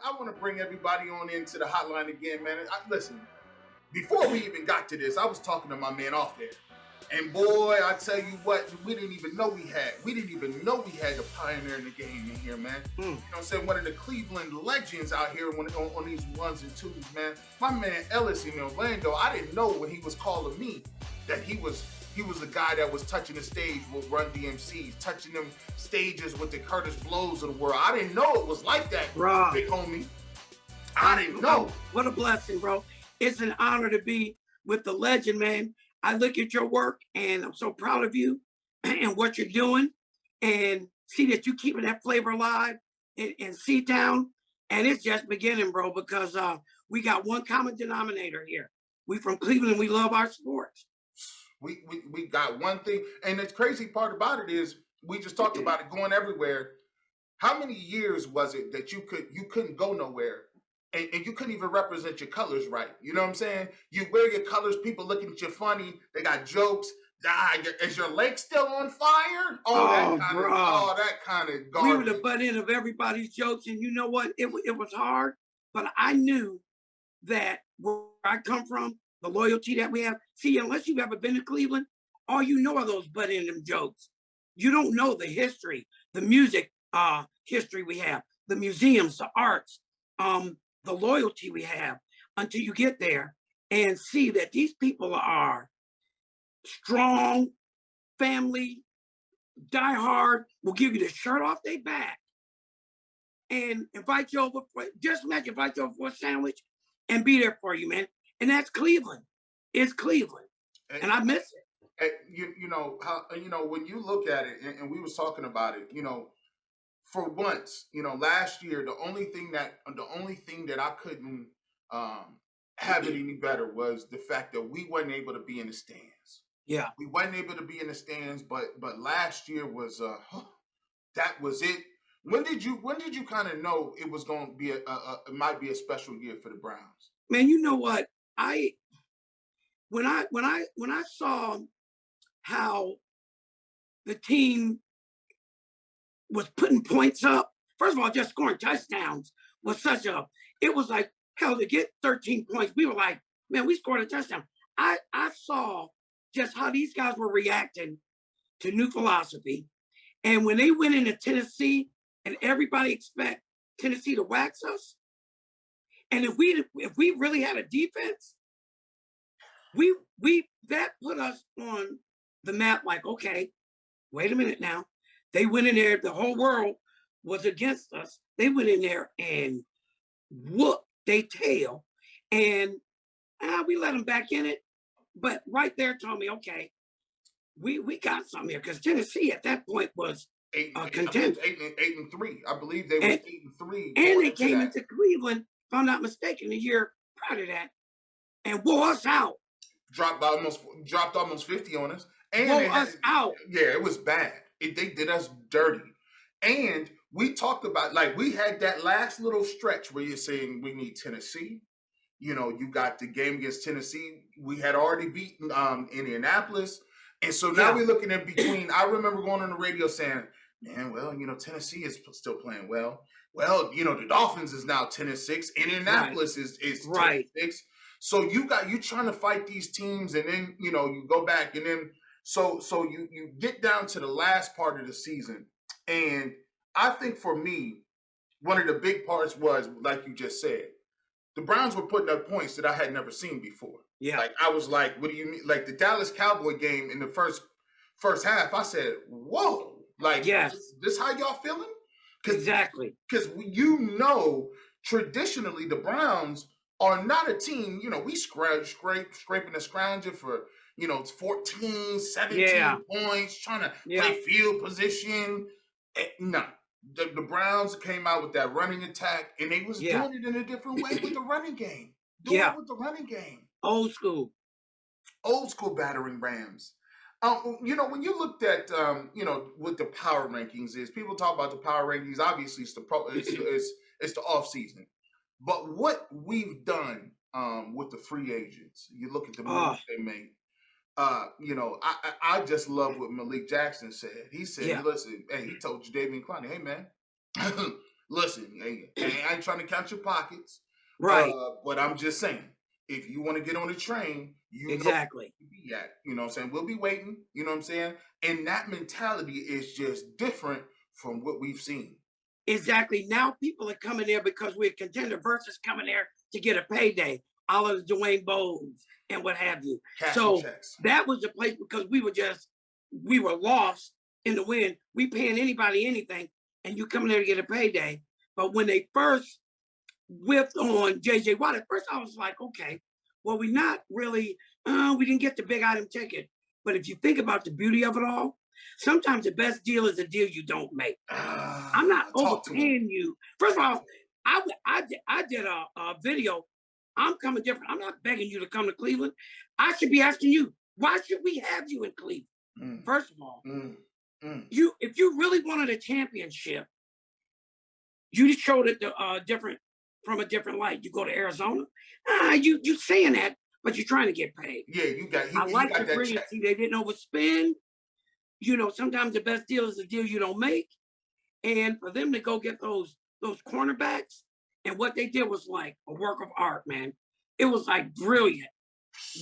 I want to bring everybody on into the hotline again, man. Listen, before we even got to this, I was talking to my man off there. And boy, I tell you what, we didn't even know we had. We didn't even know we had a pioneer in the game in here, man. You know what I'm saying? One of the Cleveland legends out here on these ones and twos, man. My man Ellis in Orlando, I didn't know when he was calling me that he was the guy that was touching the stage with Run DMCs, touching them stages with the Curtis Blows of the world. I didn't know it was like that, bro. Big homie. I didn't know. What a blessing, bro. It's an honor to be with the legend, man. I look at your work and I'm so proud of you and what you're doing, and see that you keeping that flavor alive in C-Town. And it's just beginning, bro, because we got one common denominator here. We from Cleveland, we love our sports. We got one thing, and the crazy part about it is we just talked about it going everywhere. How many years was it that you couldn't go nowhere? And you couldn't even represent your colors right. You know what I'm saying? You wear your colors, people looking at you funny. They got jokes. Is your leg still on fire? That kind of garbage. We were the butt end of everybody's jokes, and you know what? It was hard, but I knew that where I come from, the loyalty that we have. See, unless you've ever been to Cleveland, all you know are those butt end of jokes. You don't know the history, the music history we have, the museums, the arts, the loyalty we have, until you get there and see that these people are strong, family, die hard, will give you the shirt off their back and invite you over invite you over for a sandwich and be there for you, man. And that's Cleveland. It's Cleveland. And I miss it. You know how, when you look at it, and we was talking about it, for once, last year, the only thing that I couldn't have it any better was the fact that we weren't able to be in the stands. Yeah, we weren't able to be in the stands, but last year was that was it. When did you kind of know it was going to be it might be a special year for the Browns? Man, you know what? When I saw how the team was putting points up, first of all, just scoring touchdowns was it was like, hell, to get 13 points, we were like, man, we scored a touchdown. I saw just how these guys were reacting to new philosophy. And when they went into Tennessee and everybody expect Tennessee to wax us, and if we really had a defense, that put us on the map like, okay, wait a minute now. They went in there, the whole world was against us. They went in there and whooped their tail, and we let them back in it. But right there told me, okay, we got something here, because Tennessee at that point was contender. 8-3. I believe they were 8-3. And they came into Cleveland, if I'm not mistaken, the year prior to that, and wore us out. Dropped almost 50 on us. And wore us out. Yeah, it was bad. They did us dirty. And we talked about, like, we had that last little stretch where you're saying we need Tennessee. You got the game against Tennessee. We had already beaten Indianapolis. And so now we're looking in between. I remember going on the radio saying, man, well, Tennessee is still playing well. Well, the Dolphins is now 10-6. Indianapolis is 10-6. So you trying to fight these teams, and then, you go back, and then so you get down to the last part of the season. And I think for me, one of the big parts was, like you just said, the Browns were putting up points that I had never seen before. Yeah. Like, I was like, what do you mean? Like, the Dallas Cowboy game in the first half, I said, whoa. Like, yes. This how y'all feeling? Exactly. Because traditionally, the Browns are not a team, we scraping and scrounging for, 14, 17 points, trying to play field position. No. The Browns came out with that running attack, and they was doing it in a different way with the running game. With the running game. Old school battering Rams. When you looked at, what the power rankings is, people talk about the power rankings. Obviously, it's the off season. But what we've done with the free agents, you look at the moves they made. I just love what Malik Jackson said. He said, listen, hey, he told Jadavian Clowney, hey, man, Listen, I ain't trying to count your pockets, Right. but I'm just saying, if you want to get on the train, you know Exactly. where we'll be at. You know what I'm saying? We'll be waiting. You know what I'm saying? And that mentality is just different from what we've seen. Exactly. Now people are coming there because we're contender versus coming there to get a payday, all of the Dwayne Bowles and what have you. Cashing So checks. that was the place because we were lost in the wind. We paying anybody anything, and you come there to get a payday. But when they first whipped on JJ Watt, at first I was like, okay, well, we not really, we didn't get the big item ticket. But if you think about the beauty of it all, sometimes the best deal is a deal you don't make. I'm not Talk to him. overpaying you. First of all, I did a video. I'm coming different. I'm not begging you to come to Cleveland. I should be asking you, why should we have you in Cleveland? First of all, if you really wanted a championship, you just showed it different from a different light. You go to Arizona, you saying that, but you're trying to get paid. Yeah, you got. I like got the that brilliancy. check. They didn't overspend. You know, sometimes the best deal is the deal you don't make. And for them to go get those cornerbacks, and what they did was like a work of art, man. It was like brilliant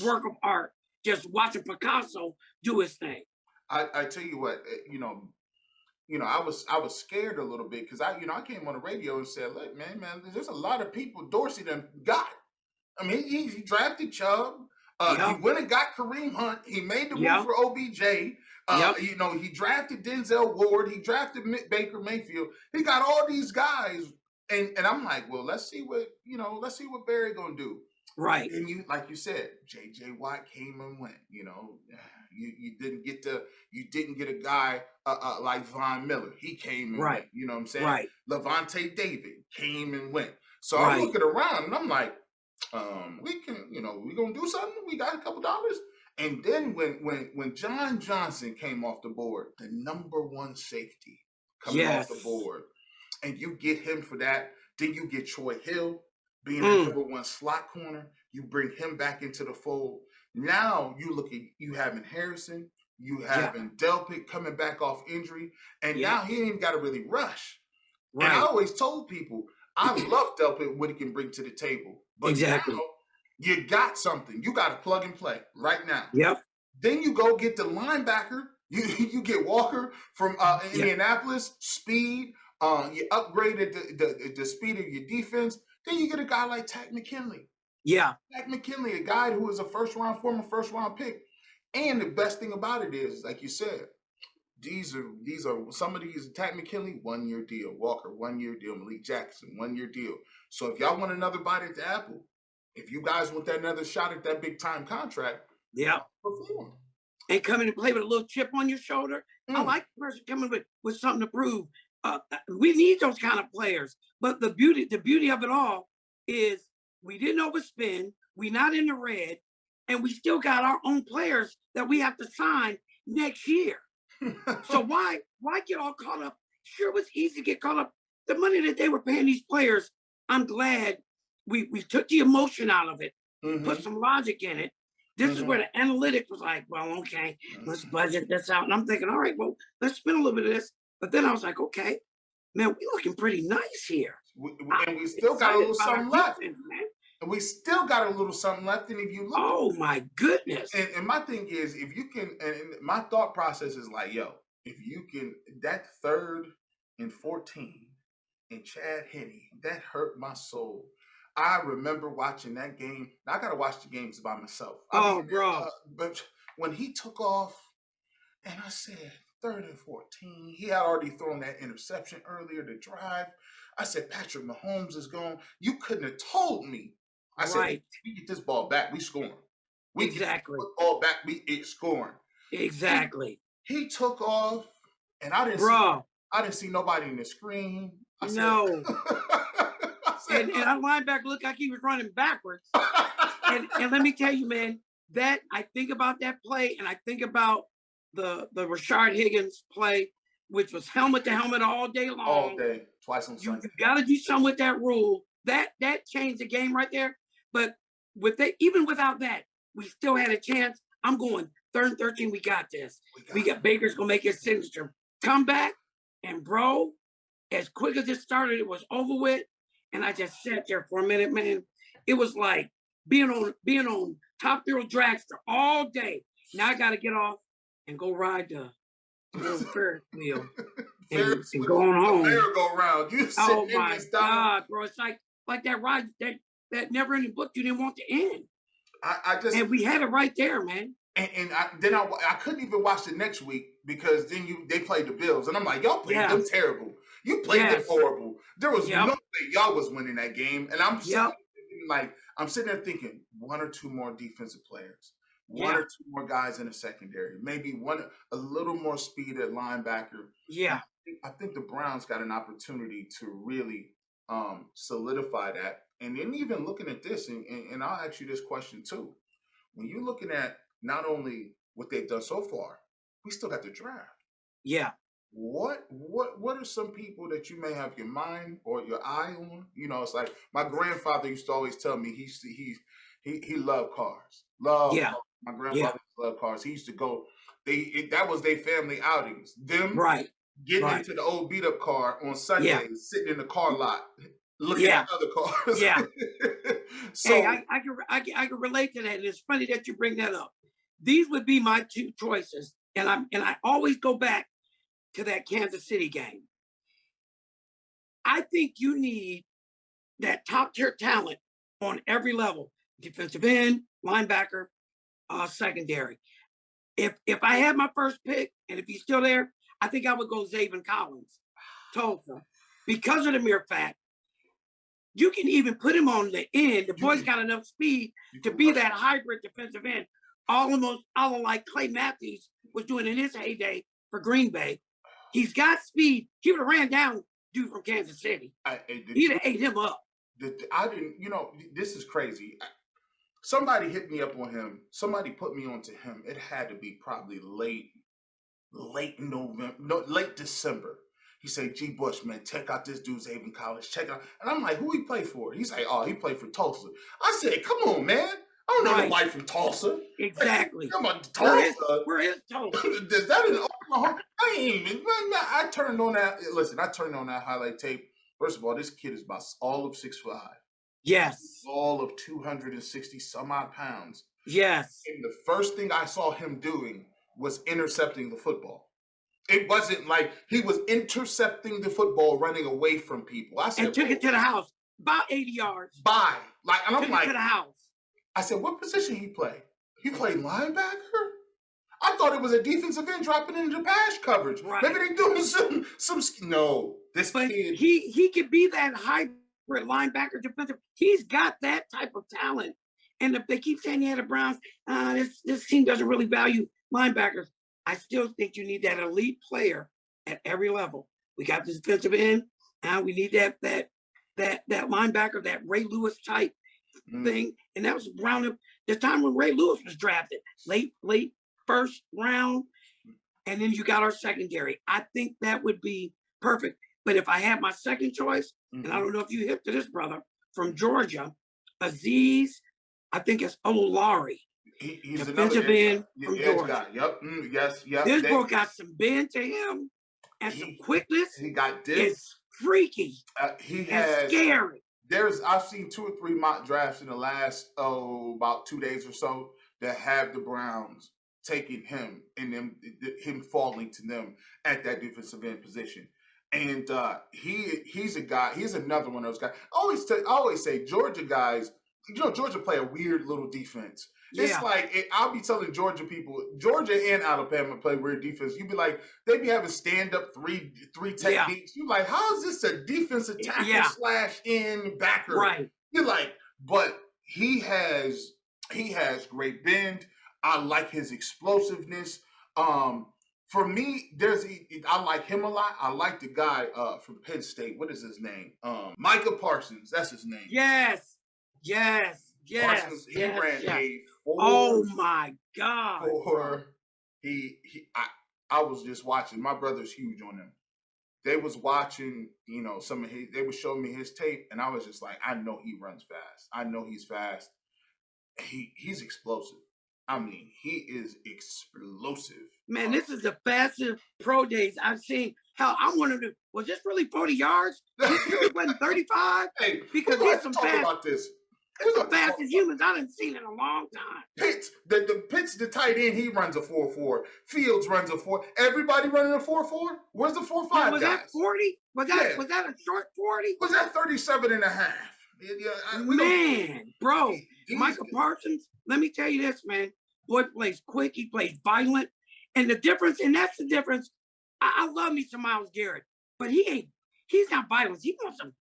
work of art. Just watching Picasso do his thing. I tell you what, I was scared a little bit because I came on the radio and said, look, man, there's a lot of people Dorsey done got. I mean, he drafted Chubb. He went and got Kareem Hunt. He made the move for OBJ. He drafted Denzel Ward. He drafted Baker Mayfield. He got all these guys, and I'm like, well, let's see what Barry gonna do. Right. And like you said, JJ Watt came and went. You didn't get a guy like Von Miller. He came and went. You know what I'm saying? Right. Levante David came and went. So I'm looking around and I'm like, we gonna do something. We got a couple dollars. And then when John Johnson came off the board, the number one safety coming off the board, and you get him for that, then you get Troy Hill being the number one slot corner. You bring him back into the fold. Now you having Harrison, you having Delpit coming back off injury, and now he ain't got to really rush. Right. And I always told people, I love Delpit, what he can bring to the table. But now you got something. You got to plug and play right now. Yep. Then you go get the linebacker. You get Walker from Indianapolis, speed. You upgraded the speed of your defense. Then you get a guy like Takk McKinley. Yeah. Takk McKinley, a guy who is a former first round pick. And the best thing about it is, like you said, these are some of these. Takk McKinley, 1 year deal. Walker, 1 year deal. Malik Jackson, 1 year deal. So if y'all want another bite at the apple, if you guys want that another shot at that big time contract, perform. And coming to play with a little chip on your shoulder. I like the person coming with something to prove. We need those kind of players. But the beauty of it all is we didn't overspend. We're not in the red, and we still got our own players that we have to sign next year. So why get all caught up? Sure, it was easy to get caught up. The money that they were paying these players, I'm glad we took the emotion out of it, put some logic in it. This is where the analytics was like, well, okay, let's budget this out. And I'm thinking, all right, well, let's spend a little bit of this. But then I was like, okay, man, we're looking pretty nice here. And we still got a little something left. And we still got a little something left. And if you look, oh my goodness. And my thing is, if you can, and my thought process is like, yo, if you can, that 3rd and 14 and Chad Henne, that hurt my soul. I remember watching that game. I got to watch the games by myself. Bro. But when he took off, and I said, 3rd and 14, he had already thrown that interception earlier to drive. I said, Patrick Mahomes is gone. You couldn't have told me. I said, we get this ball back, we scoring. We get this ball back, it's scoring. Exactly. He took off, and I didn't see nobody in the screen. And our linebacker looked like he was running backwards. and let me tell you, man, that I think about that play, and I think about the Rashard Higgins play, which was helmet to helmet all day long. All day, twice on Sunday. You got to do something with that rule. That changed the game right there. But even without that, we still had a chance. I'm going 3rd and 13. We got this. We got Baker's gonna make his signature comeback, and bro, as quick as it started, it was over with. And I just sat there for a minute, man. It was like being on Top Thrill Dragster all day. Now I got to get off and go ride the little Ferris wheel and go on home. Merry-go-round. You Oh sitting in my this God, bro! It's like that ride that never-ending book you didn't want to end. And we had it right there, man. And I couldn't even watch the next week because then they played the Bills, and I'm like, y'all played them terrible. You played them horrible. There was no way y'all was winning that game, and I'm sitting there thinking 1 or 2 more defensive players, 1 or 2 more guys in the secondary, maybe a little more speed at linebacker. Yeah, I think the Browns got an opportunity to really solidify that. And then even looking at this, and I'll ask you this question too. When you're looking at not only what they've done so far, we still got the draft. Yeah. What are some people that you may have your mind or your eye on? You know, it's like my grandfather used to always tell me he loved cars. My grandfather loved cars. He used to go. That was their family outings. Them getting into the old beat up car on Sundays, sitting in the car lot, looking at other cars. Yeah. So hey, I can relate to that. And it's funny that you bring that up. These would be my 2 choices, and I always go back to that Kansas City game. I think you need that top tier talent on every level: defensive end, linebacker, secondary. If I had my first pick, and if he's still there, I think I would go Zaven Collins, Tulsa, because of the mere fact you can even put him on the end. The boy's got enough speed to be that hybrid defensive end, almost like Clay Matthews was doing in his heyday for Green Bay. He's got speed. He would have ran down dude from Kansas City. He'd have ate him up. I didn't. You know, this is crazy. Somebody hit me up on him. Somebody put me onto him. It had to be probably late November, late December. He said, GBUSH, man, check out this dude's Haven College. Check it out. And I'm like, who he play for? He's like, oh, he played for Tulsa. I said, come on, man. I don't know nobody from Tulsa. Exactly. Come on, Tulsa. Where is Tulsa? Is that in Oklahoma? I ain't even. I turned on that. Listen, I turned on that highlight tape. First of all, this kid is about all of 6'5". Yes. All of 260 some odd pounds. Yes. And the first thing I saw him doing was intercepting the football. It wasn't like he was intercepting the football, running away from people. I said, and took it to the house, about 80 yards. And I'm like, to the house. I said, what position he play? He played linebacker? I thought it was a defensive end dropping into pass coverage. Right. Maybe they doing some. No, this kid. He could be that hybrid linebacker defensive. He's got that type of talent. And if they keep saying, yeah, the Browns, this team doesn't really value linebackers, I still think you need that elite player at every level. We got this defensive end, and we need that linebacker, that Ray Lewis type thing. And that was around the time when Ray Lewis was drafted, late first round. And then you got our secondary. I think that would be perfect. But if I had my second choice, and I don't know if you hip to this brother from Georgia, Aziz, I think it's Olari. He's defensive end from Georgia. Guy. Yep. Yes. This boy got some bend to him and some quickness. He got this. It's freaky. He has scary. I've seen 2 or 3 mock drafts in the last about 2 days or so that have the Browns taking him and him falling to them at that defensive end position. And he's a guy. He's another one of those guys. I always say Georgia guys. You know, Georgia play a weird little defense. It's like I'll be telling Georgia people, Georgia and Alabama play weird defense. You'd be like, they be having stand up three techniques. You're like, how is this a defensive tackle / in backer? Right. You're like, but he has great bend. I like his explosiveness. For me, I like him a lot. I like the guy from Penn State. What is his name? Micah Parsons. That's his name. Yes. Parsons, he ran a 4. Oh my God. 4. I was just watching. My brother's huge on him. They was watching, you know, they were showing me his tape, and I was just like, I know he runs fast. I know he's fast. He's explosive. I mean, he is explosive. Man, this is the fastest pro days I've seen. Hell, I wanted to. Was this really 40 yards? You sure it wasn't 35? Hey, because let's talk about this. It's the fastest humans I done seen in a long time. Pitts, the tight end, he runs a 4.4. Fields runs a 4. Everybody running a 4.4? Where's the 4.5 guys? Was that 40? Was that a short 40? Was that 37 and a half? Bro, Micah Parsons, let me tell you this, man. Boy plays quick, he plays violent. And the difference, and that's the difference. I love me some Myles Garrett, but he's not violence. He wants some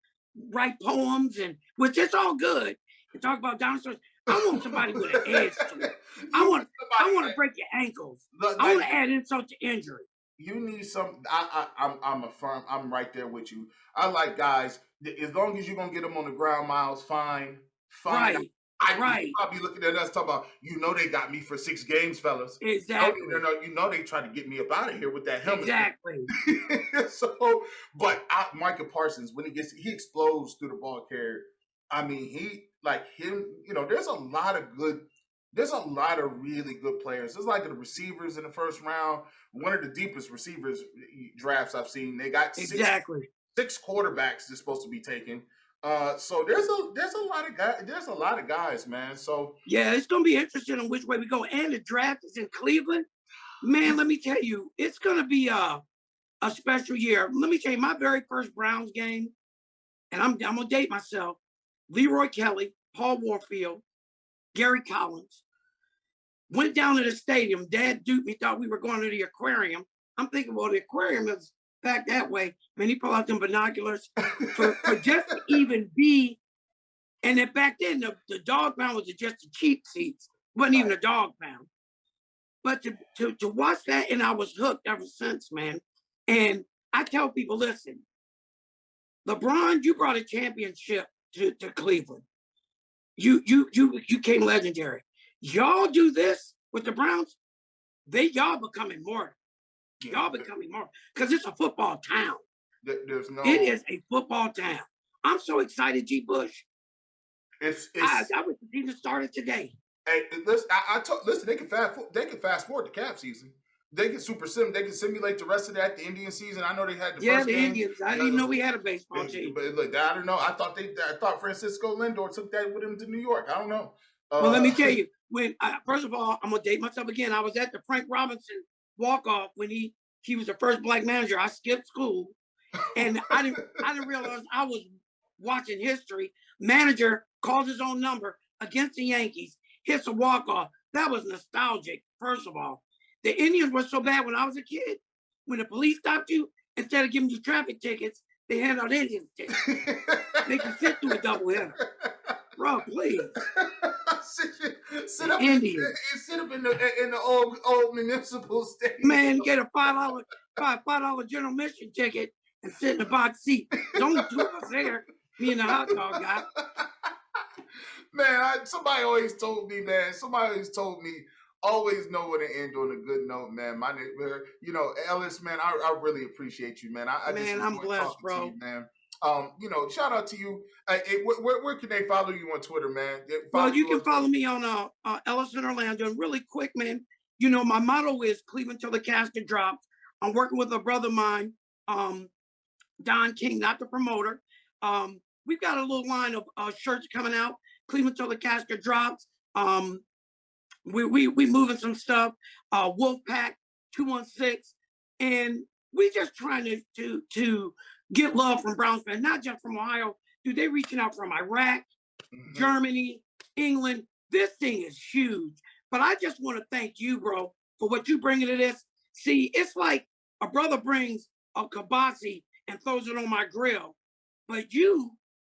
write poems, and which is all good. And talk about dinosaurs. I want somebody with an edge to it. I want to break your ankles. I want to add insult to injury. You need some. I'm right there with you. I like guys. As long as you're gonna get them on the ground, Miles, fine. Right. I'll be looking at us talking about, they got me for 6 games, fellas. Exactly. They tried to get me up out of here with that helmet. Exactly. But Micah Parsons, when he explodes through the ball carrier. I mean, there's a lot of really good players. There's like the receivers in the first round, one of the deepest receivers drafts I've seen. They got six quarterbacks that's supposed to be taken. So there's a lot of guys, man. So yeah, it's gonna be interesting on which way we go. And the draft is in Cleveland. Man, let me tell you, it's gonna be a special year. Let me tell you, my very first Browns game, and I'm gonna date myself. Leroy Kelly, Paul Warfield, Gary Collins went down to the stadium. Dad duped me, thought we were going to the aquarium. I'm thinking, well, the aquarium is back that way. Man, he pulled out them binoculars for just to even be. And then back then, the dog pound was just the cheap seats. It wasn't even a dog pound. But to watch that, and I was hooked ever since, man. And I tell people, listen, LeBron, you brought a championship to Cleveland. You came legendary. Y'all do this with the Browns, y'all become immortal. Y'all become immortal because it's a football town. It is a football town. I'm so excited, GBUSH. I wish the season started today. Hey, listen, listen. They can fast forward the cap season. They can They can simulate the rest of that. The Indian season. I know they had the first game. Indians. I didn't even know we had a baseball team. But look, I don't know. I thought Francisco Lindor took that with him to New York. I don't know. Well, let me tell you. First of all, I'm gonna date myself again. I was at the Frank Robinson walk-off when he was the first black manager. I skipped school, and I didn't realize I was watching history. Manager calls his own number against the Yankees, hits a walk-off. That was nostalgic. First of all. The Indians were so bad when I was a kid. When the police stopped you, instead of giving you traffic tickets, they hand out Indian tickets. They can sit through a double hitter. Bro, please. Sit up in the old municipal stadium. Man, get a $5 general admission ticket and sit in the box seat. There's only 2 of us there. Me and the hot dog guy. Man, somebody always told me, always know where to end on a good note, man. My name, Ellis, man, I really appreciate you, man. I'm blessed, bro. You, man. Shout out to you. Where can they follow you on Twitter, man? You can follow me on Ellis in Orlando. And really quick, man, my motto is Cleveland till the casket drops. I'm working with a brother of mine, Don King, not the promoter. We've got a little line of shirts coming out. Cleveland till the casket drops. We moving some stuff. Wolfpack 216, and we just trying to get love from Browns fans, not just from Ohio. Dude, they reaching out from Iraq, Germany, England. This thing is huge. But I just want to thank you, bro, for what you bringing to this. See, it's like a brother brings a kibasi and throws it on my grill, but you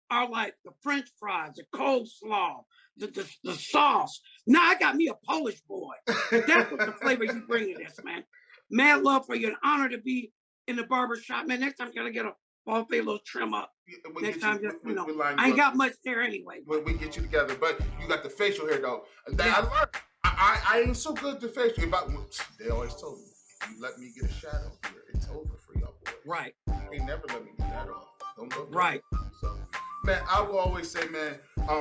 are like the French fries, the coleslaw, the sauce. Now I got me a Polish boy. That's what the flavor you bring to this, man. Mad love for you. An honor to be in the barber shop, man. Next time, gotta get a ball fade, little trim up. Next time, I ain't got much there anyway. We get you together, but you got the facial hair though. I learned. I ain't so good to facial. They always told me, if you let me get a shadow here, it's over for y'all boys. Right. They never let me get that off. Don't go. Right. So, Man, I will always say, man,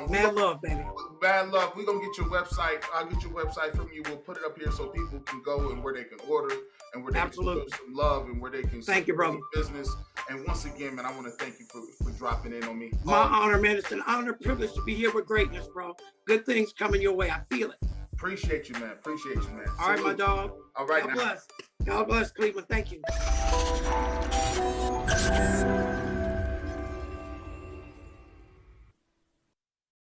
Mad love, baby. Bad love. We're gonna get your website. I'll get your website from you. We'll put it up here so people can go and where they can order and where they can show some love and where they can thank you, brother. Business. And once again, man, I want to thank you for dropping in on me. My honor, man. It's an honor, privilege to be here with greatness, bro. Good things coming your way. I feel it. Appreciate you, man. Appreciate you, man. All right, my dog. All right, God bless. God bless, Cleveland. Thank you.